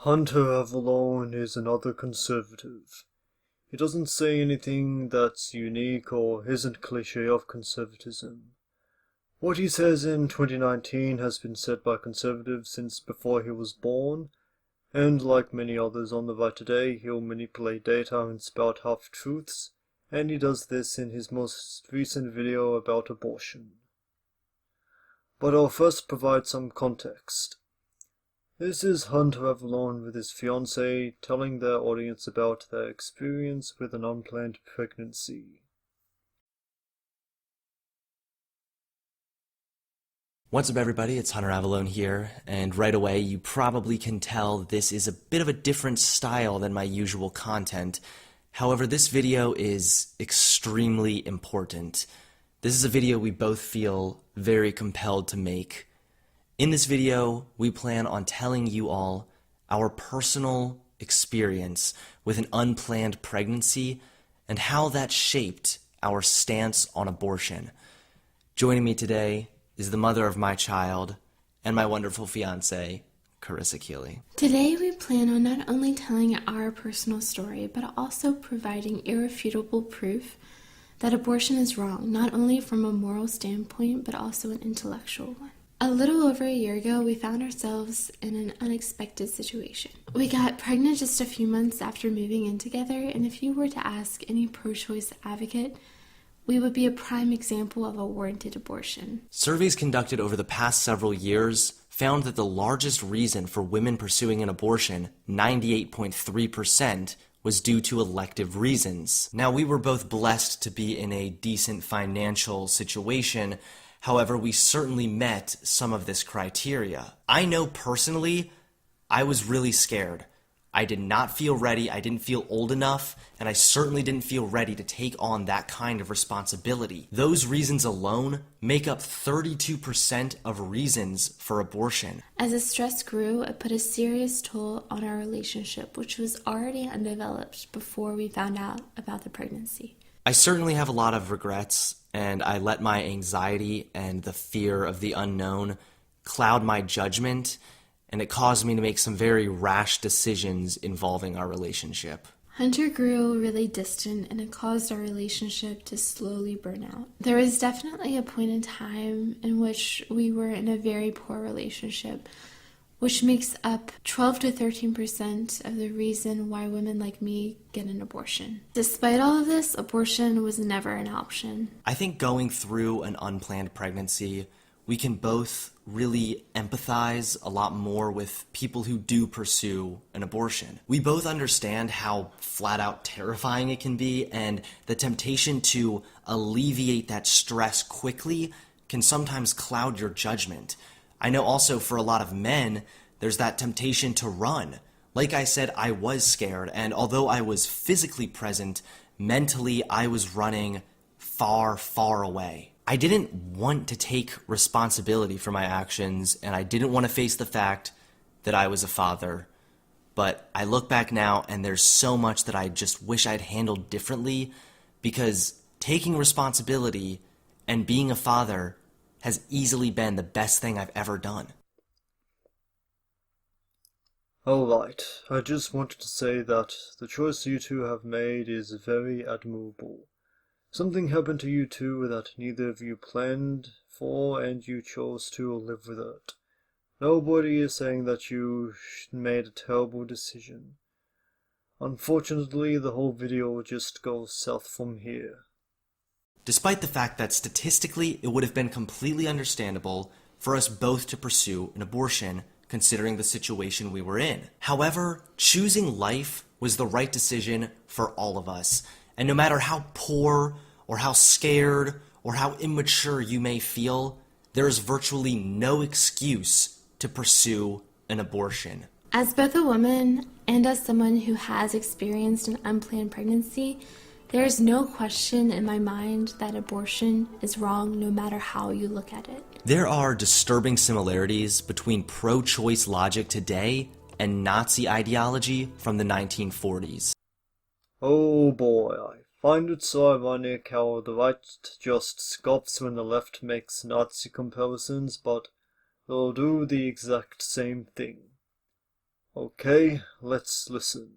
Hunter Avallone is another conservative. He doesn't say anything that's unique or isn't cliché of conservatism. What he says in 2019 has been said by conservatives since before he was born, and like many others on the right today, he'll manipulate data and spout half-truths, and he does this in his most recent video about abortion. But I'll first provide some context. This is Hunter Avallone with his fiancée telling their audience about their experience with an unplanned pregnancy. What's up everybody, it's Hunter Avallone here, and right away you probably can tell this is a bit of a different style than my usual content. However, this video is extremely important. This is a video we both feel very compelled to make. In this video, we plan on telling you all our personal experience with an unplanned pregnancy and how that shaped our stance on abortion. Joining me today is the mother of my child and my wonderful fiancé, Carissa Keeley. Today we plan on not only telling our personal story, but also providing irrefutable proof that abortion is wrong, not only from a moral standpoint, but also an intellectual one. A little over a year ago, we found ourselves in an unexpected situation. We got pregnant just a few months after moving in together, and if you were to ask any pro-choice advocate, we would be a prime example of a warranted abortion. Surveys conducted over the past several years found that the largest reason for women pursuing an abortion, 98.3%, was due to elective reasons. Now, we were both blessed to be in a decent financial situation. However, we certainly met some of this criteria. I know personally, I was really scared. I did not feel ready, I didn't feel old enough, and I certainly didn't feel ready to take on that kind of responsibility. Those reasons alone make up 32% of reasons for abortion. As the stress grew, it put a serious toll on our relationship, which was already undeveloped before we found out about the pregnancy. I certainly have a lot of regrets, and I let my anxiety and the fear of the unknown cloud my judgment, and it caused me to make some very rash decisions involving our relationship. Hunter grew really distant, and it caused our relationship to slowly burn out. There was definitely a point in time in which we were in a very poor relationship, which makes up 12 to 13% of the reason why women like me get an abortion. Despite all of this, abortion was never an option. I think going through an unplanned pregnancy, we can both really empathize a lot more with people who do pursue an abortion. We both understand how flat out terrifying it can be, and the temptation to alleviate that stress quickly can sometimes cloud your judgment. I know also for a lot of men, there's that temptation to run. Like I said, I was scared, and although I was physically present, mentally I was running far, far away. I didn't want to take responsibility for my actions, and I didn't want to face the fact that I was a father. But I look back now, and there's so much that I just wish I'd handled differently, because taking responsibility and being a father has easily been the best thing I've ever done. Alright, I just wanted to say that the choice you two have made is very admirable. Something happened to you two that neither of you planned for, and you chose to live with it. Nobody is saying that you made a terrible decision. Unfortunately, the whole video just goes south from here. Despite the fact that statistically it would have been completely understandable for us both to pursue an abortion, considering the situation we were in. However, choosing life was the right decision for all of us. And no matter how poor or how scared or how immature you may feel, there is virtually no excuse to pursue an abortion. As both a woman and as someone who has experienced an unplanned pregnancy, there is no question in my mind that abortion is wrong no matter how you look at it. There are disturbing similarities between pro-choice logic today and Nazi ideology from the 1940s. Oh boy, I find it so ironic how the right just scoffs when the left makes Nazi comparisons, but they'll do the exact same thing. Okay, let's listen.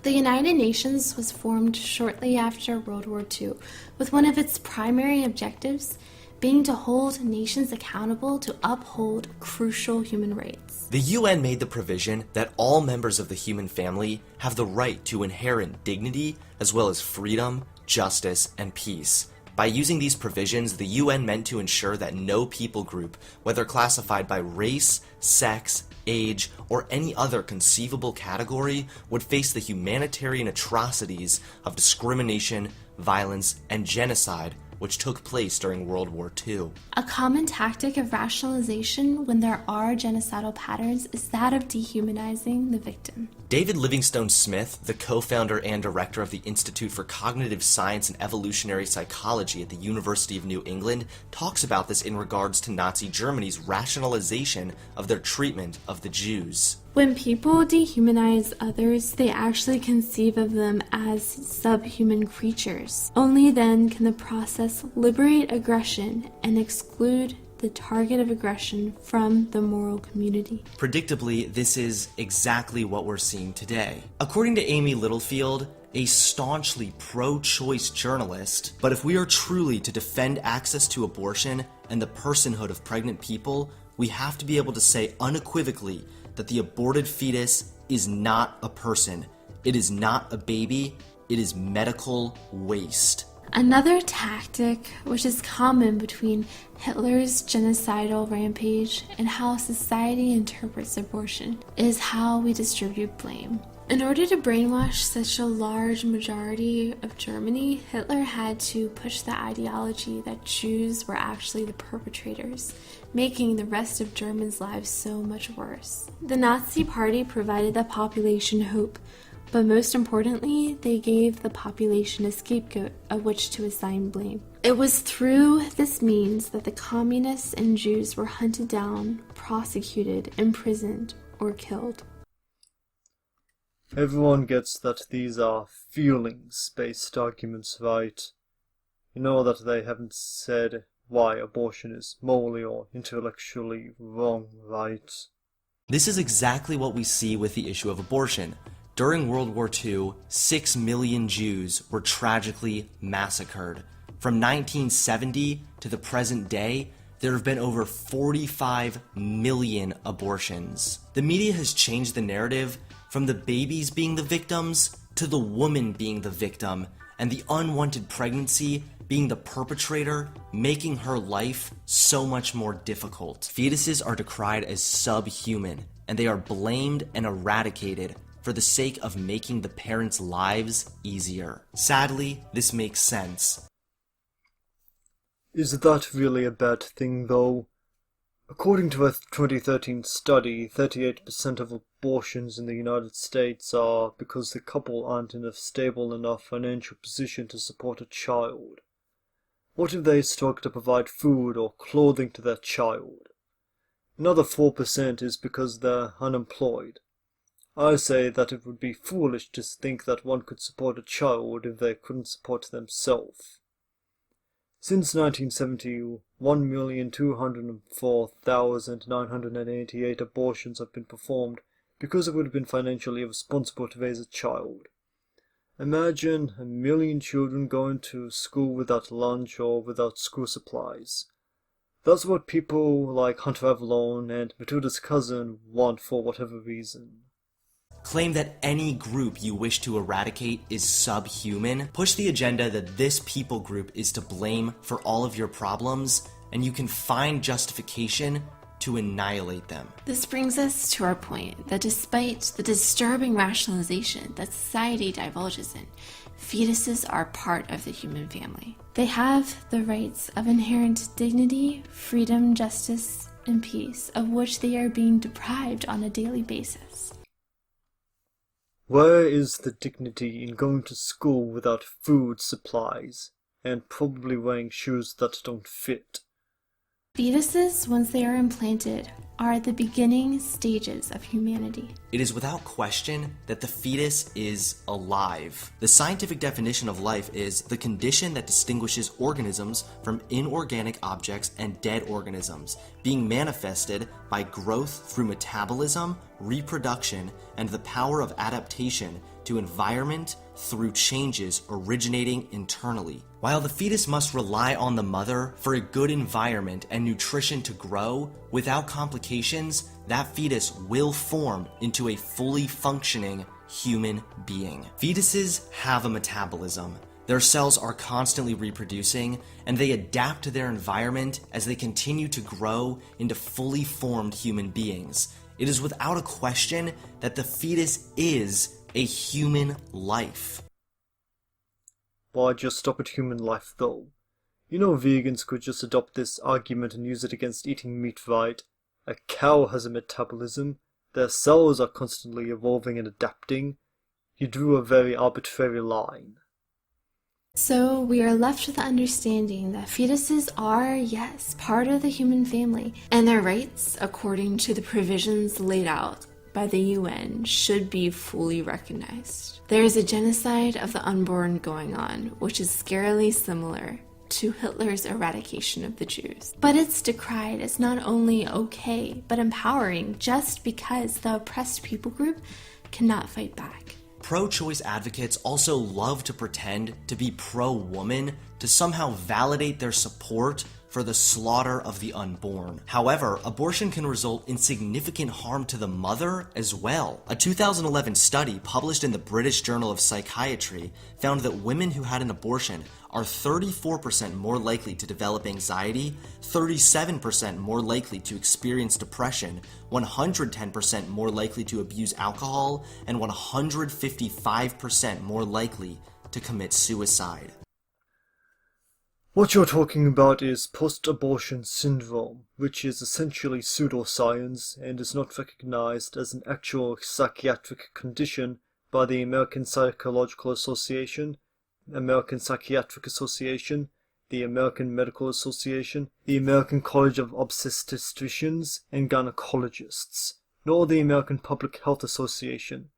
The United Nations was formed shortly after World War II, with one of its primary objectives being to hold nations accountable to uphold crucial human rights. The UN made the provision that all members of the human family have the right to inherent dignity as well as freedom, justice, and peace. By using these provisions, the UN meant to ensure that no people group, whether classified by race, sex, age, or any other conceivable category, would face the humanitarian atrocities of discrimination, violence, and genocide which took place during World War II. A common tactic of rationalization when there are genocidal patterns is that of dehumanizing the victim. David Livingstone Smith, the co-founder and director of the Institute for Cognitive Science and Evolutionary Psychology at the University of New England, talks about this in regards to Nazi Germany's rationalization of their treatment of the Jews. When people dehumanize others, they actually conceive of them as subhuman creatures. Only then can the process liberate aggression and exclude the target of aggression from the moral community. Predictably, this is exactly what we're seeing today. According to Amy Littlefield, a staunchly pro-choice journalist, but if we are truly to defend access to abortion and the personhood of pregnant people, we have to be able to say unequivocally that the aborted fetus is not a person. It is not a baby. It is medical waste. Another tactic, which is common between Hitler's genocidal rampage and how society interprets abortion, is how we distribute blame. In order to brainwash such a large majority of Germany, Hitler had to push the ideology that Jews were actually the perpetrators, making the rest of Germans' lives so much worse. The Nazi Party provided the population hope, but most importantly, they gave the population a scapegoat of which to assign blame. It was through this means that the communists and Jews were hunted down, prosecuted, imprisoned, or killed. Everyone gets that these are feelings-based arguments, right? You know that they haven't said why abortion is morally or intellectually wrong, right? This is exactly what we see with the issue of abortion. During World War II, 6 million Jews were tragically massacred. From 1970 to the present day, there have been over 45 million abortions. The media has changed the narrative from the babies being the victims to the woman being the victim, and the unwanted pregnancy being the perpetrator, making her life so much more difficult. Fetuses are decried as subhuman, and they are blamed and eradicated for the sake of making the parents' lives easier. Sadly, this makes sense. Is that really a bad thing, though? According to a 2013 study, 38% of abortions in the United States are because the couple aren't in a stable enough financial position to support a child. What if they struggle to provide food or clothing to their child? Another 4% is because they're unemployed. I say that it would be foolish to think that one could support a child if they couldn't support themselves. Since 1970, 1,204,988 abortions have been performed because it would have been financially irresponsible to raise a child. Imagine 1 million children going to school without lunch or without school supplies. That's what people like Hunter Avallone and Matilda's cousin want for whatever reason. Claim that any group you wish to eradicate is subhuman. Push the agenda that this people group is to blame for all of your problems, and you can find justification to annihilate them. This brings us to our point that despite the disturbing rationalization that society divulges in, fetuses are part of the human family. They have the rights of inherent dignity, freedom, justice, and peace, of which they are being deprived on a daily basis. Where is the dignity in going to school without food supplies, and probably wearing shoes that don't fit? Fetuses, once they are implanted, are the beginning stages of humanity. It is without question that the fetus is alive. The scientific definition of life is the condition that distinguishes organisms from inorganic objects and dead organisms, being manifested by growth through metabolism, reproduction, and the power of adaptation to environment through changes originating internally. While the fetus must rely on the mother for a good environment and nutrition to grow, without complications, that fetus will form into a fully functioning human being. Fetuses have a metabolism. Their cells are constantly reproducing, and they adapt to their environment as they continue to grow into fully formed human beings. It is without a question that the fetus is a human life. Why just stop at human life though? You know vegans could just adopt this argument and use it against eating meat, right? A cow has a metabolism, their cells are constantly evolving and adapting. You drew a very arbitrary line. So we are left with the understanding that fetuses are, yes, part of the human family, and their rights, according to the provisions laid out by the UN, should be fully recognized. There is a genocide of the unborn going on, which is scarily similar to Hitler's eradication of the Jews. But it's decried as not only okay, but empowering just because the oppressed people group cannot fight back. Pro-choice advocates also love to pretend to be pro-woman to somehow validate their support for the slaughter of the unborn. However, abortion can result in significant harm to the mother as well. A 2011 study published in the British Journal of Psychiatry found that women who had an abortion are 34% more likely to develop anxiety, 37% more likely to experience depression, 110% more likely to abuse alcohol, and 155% more likely to commit suicide. What you're talking about is post-abortion syndrome, which is essentially pseudoscience and is not recognized as an actual psychiatric condition by the American Psychological Association, American Psychiatric Association, the American Medical Association, the American College of Obstetricians and Gynecologists, nor the American Public Health Association.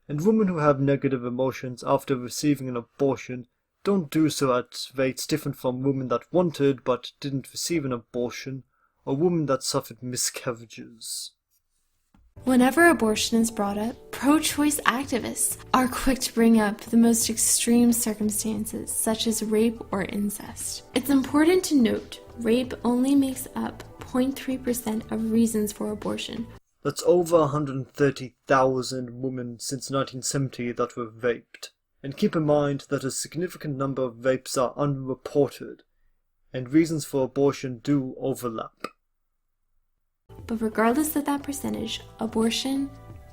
And women who have negative emotions after receiving an abortion don't do so at rates different from women that wanted but didn't receive an abortion, or women that suffered miscarriages. Whenever abortion is brought up, pro-choice activists are quick to bring up the most extreme circumstances, such as rape or incest. It's important to note, rape only makes up 0.3% of reasons for abortion. That's over 130,000 women since 1970 that were raped. And keep in mind that a significant number of rapes are unreported, and reasons for abortion do overlap. But regardless of that percentage, abortion,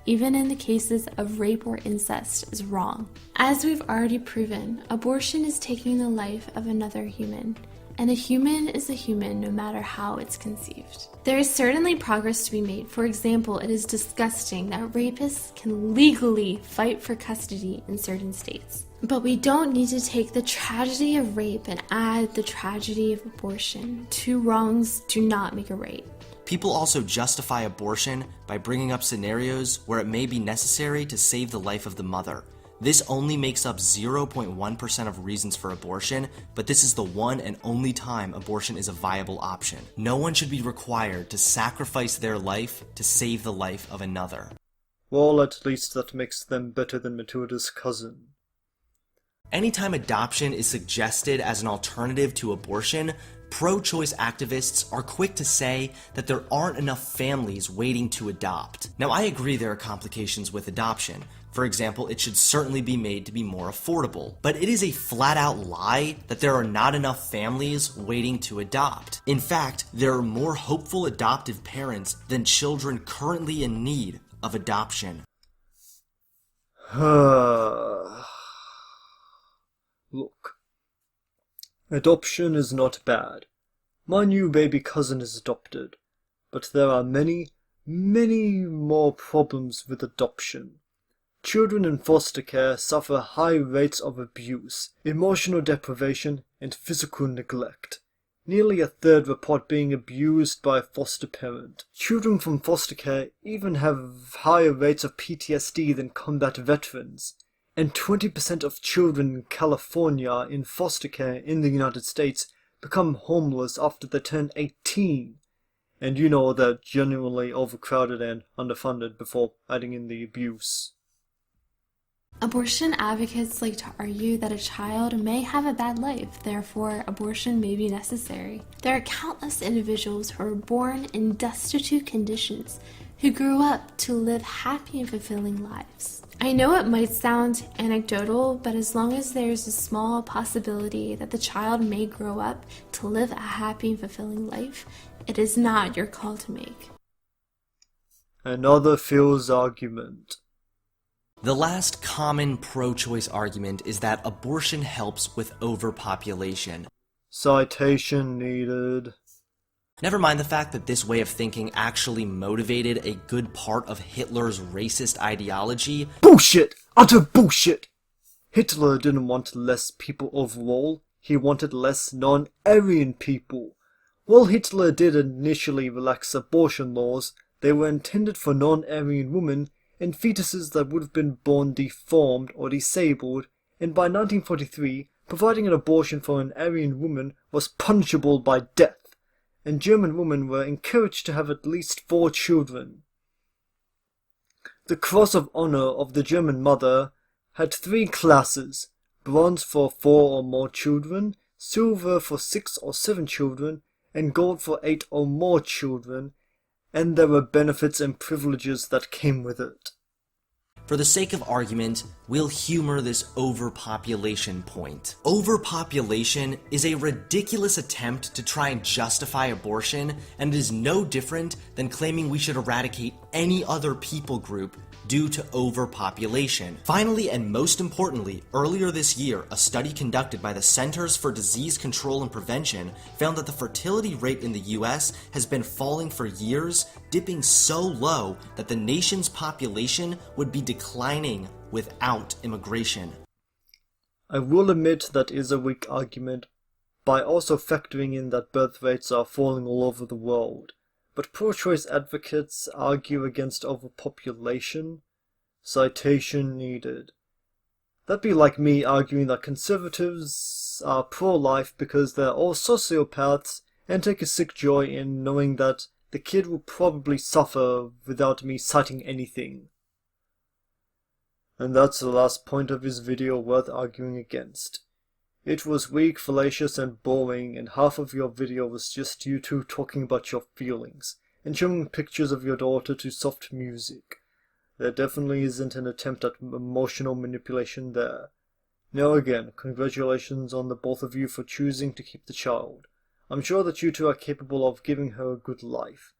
even in the cases of rape or incest, is wrong. As we've already proven, abortion is taking the life of another human, and a human is a human no matter how it's conceived. There is certainly progress to be made. For example, it is disgusting that rapists can legally fight for custody in certain states. But we don't need to take the tragedy of rape and add the tragedy of abortion. Two wrongs do not make a right. People also justify abortion by bringing up scenarios where it may be necessary to save the life of the mother. This only makes up 0.1% of reasons for abortion, but this is the one and only time abortion is a viable option. No one should be required to sacrifice their life to save the life of another. Well, at least that makes them better than Matilda's cousin. Anytime adoption is suggested as an alternative to abortion, pro-choice activists are quick to say that there aren't enough families waiting to adopt. Now, I agree there are complications with adoption. For example, it should certainly be made to be more affordable. But it is a flat-out lie that there are not enough families waiting to adopt. In fact, there are more hopeful adoptive parents than children currently in need of adoption. Look, adoption is not bad. My new baby cousin is adopted, but there are many, many more problems with adoption. Children in foster care suffer high rates of abuse, emotional deprivation, and physical neglect. Nearly a third report being abused by a foster parent. Children from foster care even have higher rates of PTSD than combat veterans. And 20% of children in California in foster care in the United States become homeless after they turn 18. And you know they're genuinely overcrowded and underfunded before adding in the abuse. Abortion advocates like to argue that a child may have a bad life, therefore abortion may be necessary. There are countless individuals who are born in destitute conditions who grew up to live happy and fulfilling lives. I know it might sound anecdotal, but as long as there's a small possibility that the child may grow up to live a happy and fulfilling life, it is not your call to make. Another Phil's argument. The last common pro-choice argument is that abortion helps with overpopulation. Citation needed. Never mind the fact that this way of thinking actually motivated a good part of Hitler's racist ideology. Bullshit! Utter bullshit! Hitler didn't want less people overall, he wanted less non-Aryan people. While Hitler did initially relax abortion laws, they were intended for non-Aryan women and fetuses that would have been born deformed or disabled, and by 1943, providing an abortion for an Aryan woman was punishable by death, and German women were encouraged to have at least 4 children. The Cross of Honor of the German Mother had 3 classes: bronze for 4 or more children, silver for 6 or 7 children, and gold for 8 or more children, and there were benefits and privileges that came with it. For the sake of argument, we'll humor this overpopulation point. Overpopulation is a ridiculous attempt to try and justify abortion, and it is no different than claiming we should eradicate any other people group due to overpopulation. Finally, and most importantly, earlier this year, a study conducted by the Centers for Disease Control and Prevention found that the fertility rate in the US has been falling for years, dipping so low that the nation's population would be declining without immigration. I will admit that is a weak argument, by also factoring in that birth rates are falling all over the world. But pro-choice advocates argue against overpopulation. Citation needed. That'd be like me arguing that conservatives are pro-life because they're all sociopaths and take a sick joy in knowing that the kid will probably suffer without me citing anything. And that's the last point of this video worth arguing against. It was weak, fallacious, and boring, and half of your video was just you two talking about your feelings, and showing pictures of your daughter to soft music. There definitely isn't an attempt at emotional manipulation there. Now again, congratulations on the both of you for choosing to keep the child. I'm sure that you two are capable of giving her a good life.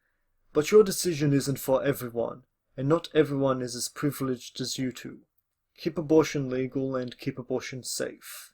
But your decision isn't for everyone, and not everyone is as privileged as you two. Keep abortion legal and keep abortion safe.